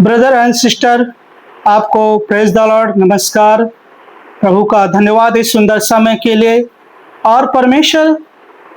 Brother and sister, आपको praise the Lord, नमस्कार। प्रभु का धन्यवाद इस सुंदर समय के लिए। और परमेश्वर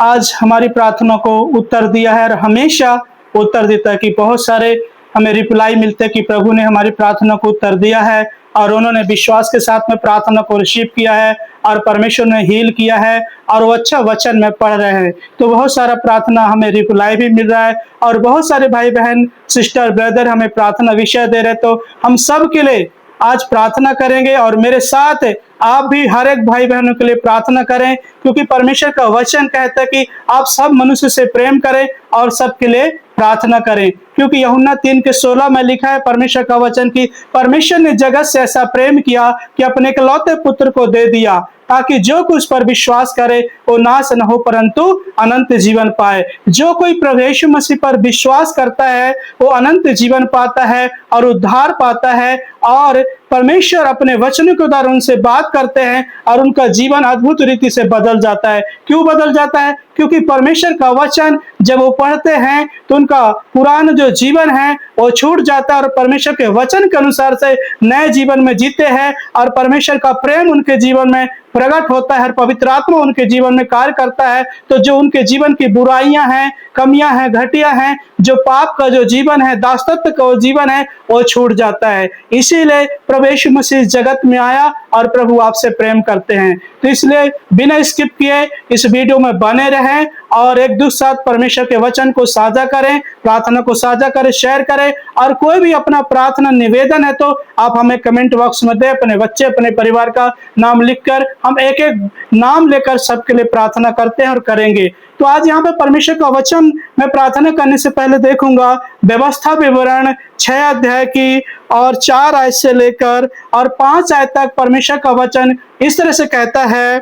आज हमारी प्रार्थना को उत्तर दिया है और हमेशा उत्तर देता है कि बहुत सारे हमें रिप्लाई मिलते हैं कि प्रभु ने हमारी प्रार्थना को उत्तर दिया है और उन्होंने विश्वास के साथ में प्रार्थना को रिसीव किया है और परमेश्वर ने हील किया है और वो अच्छा वचन में पढ़ रहे हैं। तो बहुत सारा प्रार्थना हमें रिप्लाई भी मिल रहा है और बहुत सारे भाई बहन सिस्टर ब्रदर हमें प्रार्थना विषय दे रहे। तो हम सब के लिए आज प्रार्थना करेंगे और मेरे साथ आप भी हर एक भाई बहनों के लिए प्रार्थना करें, क्योंकि परमेश्वर का वचन कहता है कि आप सब मनुष्य से प्रेम करें और सबके लिए प्रार्थना करें। क्योंकि यूहन्ना 3:16 में लिखा है परमेश्वर का वचन कि परमेश्वर ने जगत से ऐसा प्रेम किया कि अपने इकलौते पुत्र को दे दिया, ताकि जो कुछ पर विश्वास करे वो नाश न हो परंतु अनंत जीवन पाए। जो कोई प्रभु यीशु मसीह पर विश्वास करता है वो अनंत जीवन पाता है और उद्धार पाता है। और परमेश्वर अपने वचनों के द्वारा उनसे बात करते हैं और उनका जीवन अद्भुत रीति से बदल जाता है। क्यों बदल जाता है? क्योंकि परमेश्वर का वचन जब वो पढ़ते हैं तो उनका पुराना जो जीवन है वो छूट जाता है और परमेश्वर के वचन के अनुसार से नए जीवन में जीते हैं और परमेश्वर का प्रेम उनके जीवन में प्रकट होता है और पवित्र आत्मा उनके जीवन में कार्य करता है। तो जो उनके जीवन की बुराइयां हैं, कमियां हैं, घटिया हैं, जो पाप का जो जीवन है, दासत्व का जीवन है, वो छूट जाता है। इसीलिए प्रभु यीशु मसीह जगत में आया और प्रभु आपसे प्रेम करते हैं। तो इसलिए बिना स्किप किए इस वीडियो में बने रहें और एक दूसरे साथ परमेश्वर के वचन को साझा करें, प्रार्थना को साझा करें, शेयर करें। और कोई भी अपना प्रार्थना निवेदन है तो आप हमें कमेंट बॉक्स में दें। अपने बच्चे, अपने परिवार का नाम लिखकर हम एक एक नाम लेकर सबके लिए प्रार्थना करते हैं और करेंगे। तो आज यहाँ पे परमेश्वर का वचन मैं प्रार्थना करने से पहले देखूंगा व्यवस्था विवरण 6 अध्याय की और 4 आयत से लेकर और 5 आयत तक परमेश्वर का वचन इस तरह से कहता है,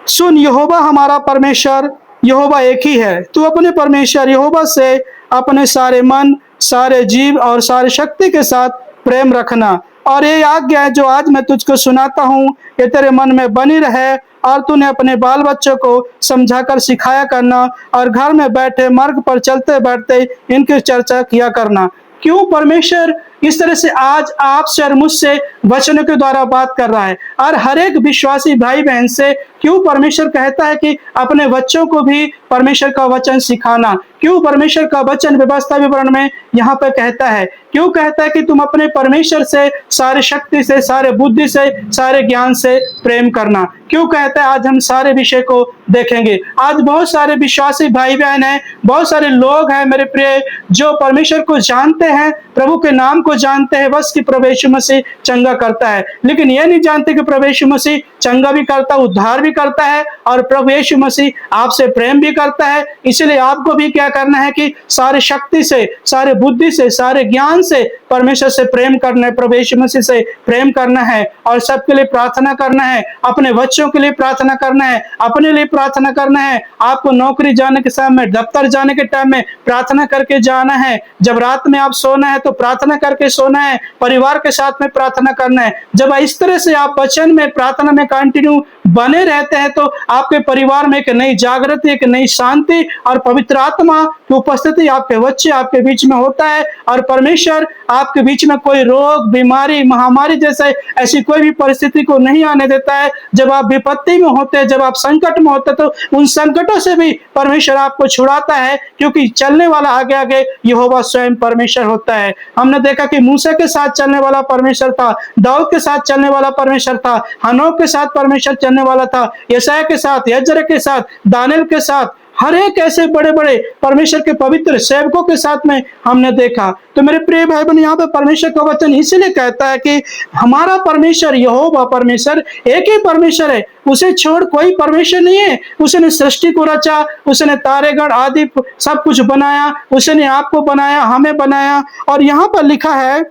सुन यहोवा हमारा परमेश्वर यहोवा एक ही है। तू अपने परमेश्वर यहोवा से अपने सारे मन, सारे जीव और सारी शक्ति के साथ प्रेम रखना। और ये आज्ञा है जो आज मैं तुझको सुनाता हूँ, ये तेरे मन में बनी रहे और तूने अपने बाल बच्चों को समझाकर सिखाया करना और घर में बैठे मार्ग पर चलते बैठते इनकी चर्चा किया करना। क्यों परमेश्वर इस तरह से आज आपसे और मुझसे वचनों के द्वारा बात कर रहा है और हर एक विश्वासी भाई बहन से क्यों परमेश्वर कहता है कि अपने बच्चों को भी परमेश्वर का वचन सिखाना? क्यों परमेश्वर का वचन व्यवस्था विवरण में यहाँ पे कहता है? क्यों कहता है कि तुम अपने परमेश्वर से सारी शक्ति से, सारे बुद्धि से, सारे ज्ञान से प्रेम करना? क्यों कहता है? आज हम सारे विषय को देखेंगे। आज बहुत सारे विश्वासी भाई बहन हैं, बहुत सारे लोग हैं मेरे प्रिय, जो परमेश्वर को जानते हैं, प्रभु के नाम को जानते हैं, बस कि प्रभु यीशु मसीह चंगा करता है, लेकिन ये नहीं जानते कि प्रभु यीशु मसीह चंगा भी करता, उद्धार भी करता है और प्रभु यीशु मसीह आपसे प्रेम भी करता है। इसलिए आपको भी क्या करना है कि सारी शक्ति से, सारे बुद्धि से, सारे ज्ञान से परमेश्वर से प्रेम करना है, प्रभु यीशु मसीह से प्रेम करना है और सबके लिए प्रार्थना करना है। अपने बच्चों के लिए प्रार्थना करना है, अपने लिए प्रार्थना करना है। आपको नौकरी जाने के समय में, दफ्तर जाने के टाइम में प्रार्थना करके जाना है। जब रात में आप सोना है तो प्रार्थना करके सोना है, परिवार के साथ में प्रार्थना करना है। जब इस तरह से आप वचन में, प्रार्थना में कंटिन्यू बने रहते हैं तो आपके परिवार में एक नई जागृति, एक नई शांति और पवित्र आत्मा की उपस्थिति आपके बच्चे, आपके बीच में होता है और परमेश्वर आपके बीच में कोई रोग, बीमारी, महामारी जैसे ऐसी कोई भी परिस्थिति को नहीं आने देता है। जब आप विपत्ति में होते हैं, जब आप संकट में होते हैं तो उन संकटों से भी परमेश्वर आपको छुड़ाता है, क्योंकि चलने वाला आगे आगे यहोवा स्वयं परमेश्वर होता है। हमने देखा कि मूसा के साथ चलने वाला परमेश्वर था, दाऊद के साथ चलने वाला परमेश्वर था, हनोक के साथ परमेश्वर चलने वाला था, यशायाह के साथ, यजर के साथ, दानियेल के साथ, हर एक ऐसे बड़े बड़े परमेश्वर के पवित्र सेवकों के साथ में हमने देखा। तो मेरे प्रिय भाई बहन, यहाँ पे परमेश्वर का वचन इसलिए कहता है कि हमारा परमेश्वर यहोवा परमेश्वर एक ही परमेश्वर है, उसे छोड़ कोई परमेश्वर नहीं है। उसने सृष्टि को रचा, उसने तारेगण आदि सब कुछ बनाया, उसने आपको बनाया, हमें बनाया। और यहाँ पर लिखा है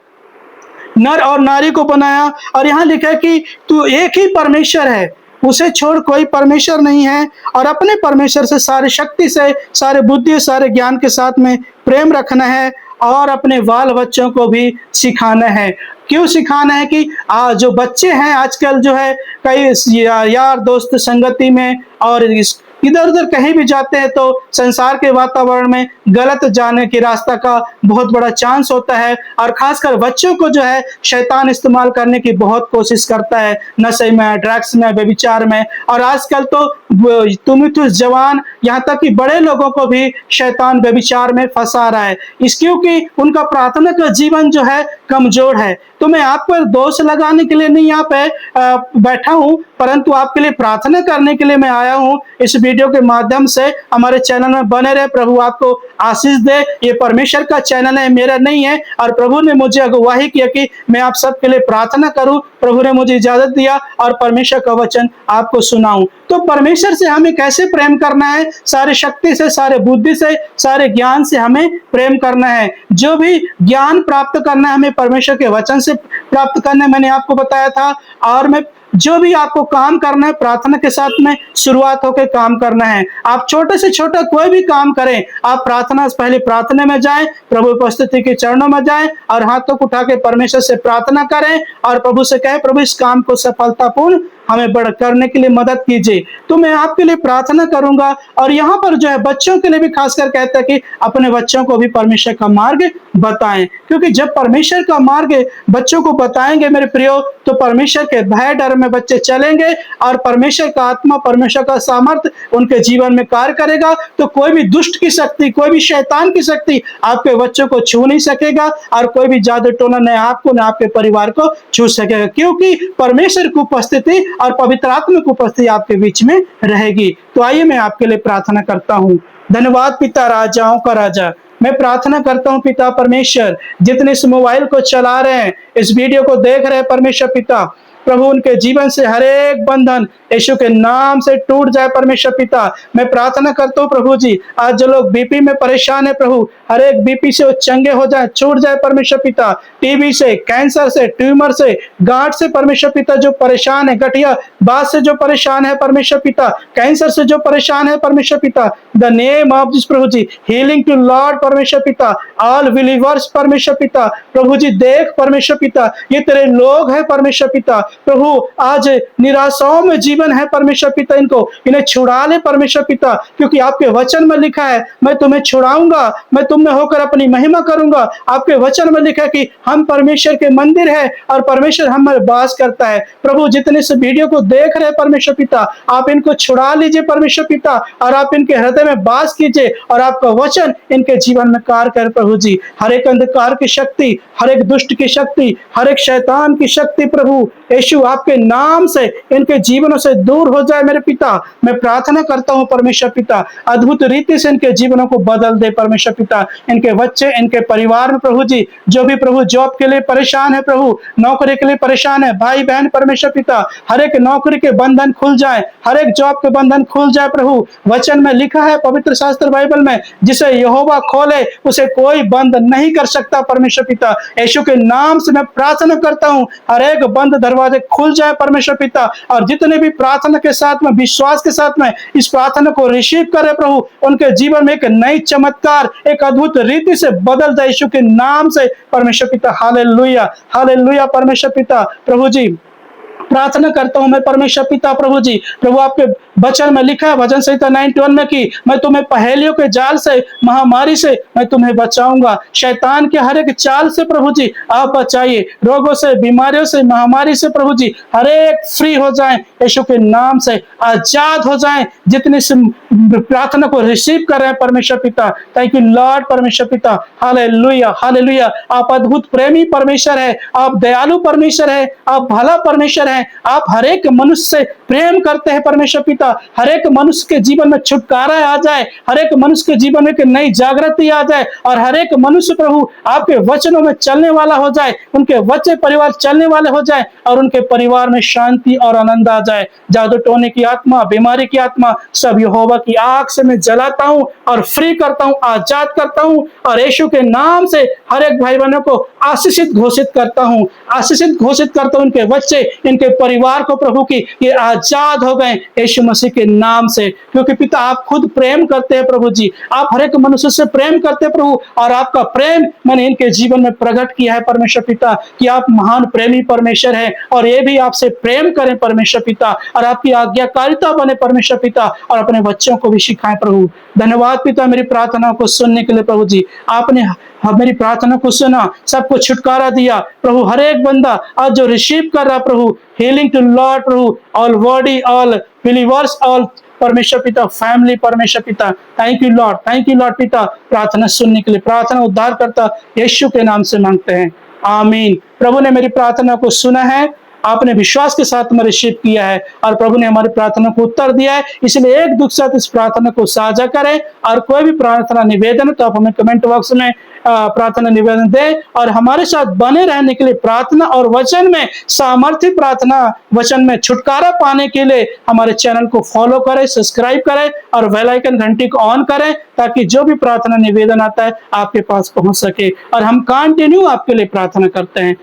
नर और नारी को बनाया और यहाँ लिखा है कि तू एक ही परमेश्वर है, उसे छोड़ कोई परमेश्वर नहीं है। और अपने परमेश्वर से सारी शक्ति से, सारे बुद्धि, सारे ज्ञान के साथ में प्रेम रखना है और अपने बाल बच्चों को भी सिखाना है। क्यों सिखाना है? कि जो बच्चे हैं आजकल जो है कई यार दोस्त संगति में और इस इधर उधर कहीं भी जाते हैं तो संसार के वातावरण में गलत जाने के रास्ता का बहुत बड़ा चांस होता है, और खासकर बच्चों को जो है शैतान इस्तेमाल करने की बहुत कोशिश करता है, नशे में, ड्रग्स में, व्यभिचार में। और आजकल तो तुम तो जवान, यहाँ तक कि बड़े लोगों को भी शैतान व्यभिचार में फंसा रहा है, इस क्योंकि उनका प्रार्थना का जीवन जो है कमजोर है। तो मैं आप पर दोष लगाने के लिए नहीं यहाँ पे बैठा हूँ, परंतु आपके लिए प्रार्थना करने के लिए मैं आया हूँ। इस वीडियो के माध्यम से हमारे चैनल में बने रहे। प्रभु आपको आशीष दे। ये परमेश्वर का चैनल है, मेरा नहीं है, और प्रभु ने मुझे अगुवाही किया कि मैं आप सबके लिए प्रार्थना करूं। प्रभु ने मुझे इजाजत दिया और परमेश्वर का वचन आपको सुनाऊं। तो परमेश्वर से हमें कैसे प्रेम करना है? सारी शक्ति से, सारे बुद्धि से, सारे ज्ञान से हमें प्रेम करना है। जो भी ज्ञान प्राप्त करना है हमें परमेश्वर के वचन से प्राप्त करना है, मैंने आपको बताया था। और मैं जो भी आपको काम करना है प्रार्थना के साथ में शुरुआत होकर काम करना है। आप छोटे से छोटा कोई भी काम करें, आप प्रार्थना से पहले प्रार्थना में जाएं, प्रभु उपस्थिति के चरणों में जाएं और हाथों को उठा के परमेश्वर से प्रार्थना करें और प्रभु से कहें, प्रभु इस काम को सफलतापूर्ण हमें बढ़ करने के लिए मदद कीजिए। तो मैं आपके लिए प्रार्थना करूंगा। और यहाँ पर जो है बच्चों के लिए भी खासकर कहता है कि अपने बच्चों को भी परमेश्वर का मार्ग बताएं, क्योंकि जब परमेश्वर का मार्ग बच्चों को बताएंगे मेरे प्रियो, तो परमेश्वर के भय डर में बच्चे चलेंगे और परमेश्वर का आत्मा, परमेश्वर का सामर्थ्य उनके जीवन में कार्य करेगा। तो कोई भी दुष्ट की शक्ति, कोई भी शैतान की शक्ति आपके बच्चों को छू नहीं सकेगा, और कोई भी जादू टोना न आपको न आपके परिवार को छू सकेगा, क्योंकि परमेश्वर की उपस्थिति और पवित्र आत्मा की उपस्थिति आपके बीच में रहेगी। तो आइए मैं आपके लिए प्रार्थना करता हूँ। धन्यवाद पिता, राजाओं का राजा, मैं प्रार्थना करता हूँ पिता परमेश्वर, जितने इस मोबाइल को चला रहे हैं, इस वीडियो को देख रहे हैं परमेश्वर पिता, प्रभु उनके जीवन से हर एक बंधन यीशु के नाम से टूट जाए परमेश्वर पिता। मैं प्रार्थना करता हूँ प्रभु जी, आज जो लोग बीपी में परेशान है प्रभु, हर एक बीपी से वो चंगे हो जाए, छूट जाए परमेश्वर पिता। टीबी से, कैंसर से, ट्यूमर से, गांठ से परमेश्वर पिता जो परेशान है, गठिया बात से जो परेशान है परमेश्वर पिता, कैंसर से जो परेशान है परमेश्वर पिता, द नेम ऑफ दिस प्रभु जी, हीलिंग टू लॉर्ड परमेश्वर पिता, ऑल बिलीवर्स परमेश्वर पिता। प्रभु जी देख परमेश्वर पिता, ये तेरे लोग हैं परमेश्वर पिता। प्रभु आज निराशाओं में जीवन है परमेश्वर पिता, इन्हें छुड़ा ले परमेश्वर पिता, क्योंकि आपके वचन में लिखा है, मैं तुम्हें छुड़ाऊंगा, मैं तुम में होकर अपनी महिमा करूंगा। आपके वचन में लिखा है कि हम परमेश्वर के मंदिर है और परमेश्वर हम में वास करता है। प्रभु जितने इस वीडियो को देख रहे हैं परमेश्वर पिता, आप इनको छुड़ा लीजिए परमेश्वर पिता, और आप इनके हृदय में वास कीजिए, और आपका वचन इनके जीवन में कार्य कर प्रभु जी। हर एक अंधकार की शक्ति, हर एक दुष्ट की शक्ति, हर एक शैतान की शक्ति प्रभु यीशु आपके नाम से इनके जीवनों से दूर हो जाए मेरे पिता। मैं प्रार्थना करता हूं परमेश्वर पिता, अद्भुत रीति से इनके जीवनों को बदल दे परमेश्वर पिता। इनके बच्चे, इनके परिवार में प्रभु जी जो भी प्रभु जॉब के लिए परेशान है प्रभु, नौकरी के लिए परेशान है, भाई बहन परमेश्वर पिता, हर एक नौकरी के बंधन खुल जाए, हर एक जॉब के बंधन खुल जाए प्रभु। वचन में लिखा है पवित्र शास्त्र बाइबल में, जिसे यहोवा खोले उसे कोई बंद नहीं कर सकता परमेश्वर पिता। यीशु के नाम से मैं प्रार्थना करता हूं, हर एक बंद दरवाजे खुल जाए परमेश्वर पिता, और जितने भी प्रार्थना के साथ में, विश्वास के साथ में इस प्रार्थना को रिसीव करे प्रभु, उनके जीवन में एक नई चमत्कार, एक अद्भुत रीति से बदल जाए यीशु के नाम से परमेश्वर पिता। हालेलुया, हालेलुया परमेश्वर पिता। प्रभु जी प्रार्थना करता हूं मैं परमेश्वर पिता प्रभु जी, प्रभु आपके वचन में लिखा है भजन संहिता 91 में कि मैं तुम्हें पहेलियों के जाल से, महामारी से मैं तुम्हें बचाऊंगा। शैतान के हर एक चाल से प्रभु जी आप बचाइए, रोगों से, बीमारियों से, महामारी से प्रभु जी हर एक फ्री हो जाएं, यीशु के नाम से आजाद हो जाएं, जितने प्रार्थना को रिसीव कर रहे हैं परमेश्वर पिता। थैंक यू लॉर्ड परमेश्वर पिता। Hallelujah, hallelujah. आप अद्भुत प्रेमी परमेश्वर है, आप दयालु परमेश्वर है, आप भला परमेश्वर है, आप हर एक मनुष्य से प्रेम करते हैं परमेश्वर पिता। हर एक मनुष्य के जीवन में छुटकारा आ जाए, हर एक मनुष्य के जीवन में एक नई जागृति आ जाए, और हर एक मनुष्य प्रभु आपके वचनों में चलने वाला हो जाए, उनके बच्चे परिवार चलने वाले हो जाए, और उनके परिवार में शांति और आनंद आ जाए। जादू टोने की आत्मा, बीमारी की आत्मा सब यहोवा की आग से मैं जलाता हूं और फ्री करता हूं, आजाद करता हूं, और यीशु के नाम से हर एक भाई बहनों को आशीषित घोषित करता हूँ, आशीषित घोषित करता हूँ। इनके बच्चे, इनके परिवार को प्रभु की ये आजाद हो गए यीशु मसीह के नाम से, क्योंकि पिता आप खुद प्रेम करते हैं प्रभु जी, आप हर एक मनुष्य से प्रेम करते हैं प्रभु, और आपका प्रेम मैंने इनके जीवन में प्रकट किया है परमेश्वर पिता, कि आप महान प्रेमी परमेश्वर है, और ये भी आपसे प्रेम करें परमेश्वर पिता, और आपकी आज्ञाकारिता बने परमेश्वर पिता, और अपने बच्चों को भी सिखाएं प्रभु। धन्यवाद पिता मेरी प्रार्थना को सुनने के लिए प्रभु जी, आपने मेरी प्रार्थना को सुना, सबको छुटकारा दिया प्रभु। हर एक बंदा आज जो रिसीव कर रहा प्रभु, हीलिंग टू लॉर्ड प्रभु, all body, all believers, all परमेश्वर पिता फैमिली परमेश्वर पिता, थैंक यू लॉर्ड पिता, प्रार्थना सुनने के लिए, प्रार्थना उद्धार करता यीशु के नाम से मांगते हैं, आमीन। प्रभु ने मेरी प्रार्थना को सुना है, आपने विश्वास के साथ में रिसीव किया है, और प्रभु ने हमारी प्रार्थना को उत्तर दिया है, इसलिए एक दूसरे साथ इस प्रार्थना को साझा करें। और कोई भी प्रार्थना निवेदन है तो आप हमें कमेंट बॉक्स में प्रार्थना निवेदन दें, और हमारे साथ बने रहने के लिए, प्रार्थना और वचन में सामर्थ्य, प्रार्थना वचन में छुटकारा पाने के लिए हमारे चैनल को फॉलो करें, सब्सक्राइब करें, और बेल आइकन घंटी को ऑन करें, ताकि जो भी प्रार्थना निवेदन आता है आपके पास पहुंच सके, और हम कंटिन्यू आपके लिए प्रार्थना करते हैं।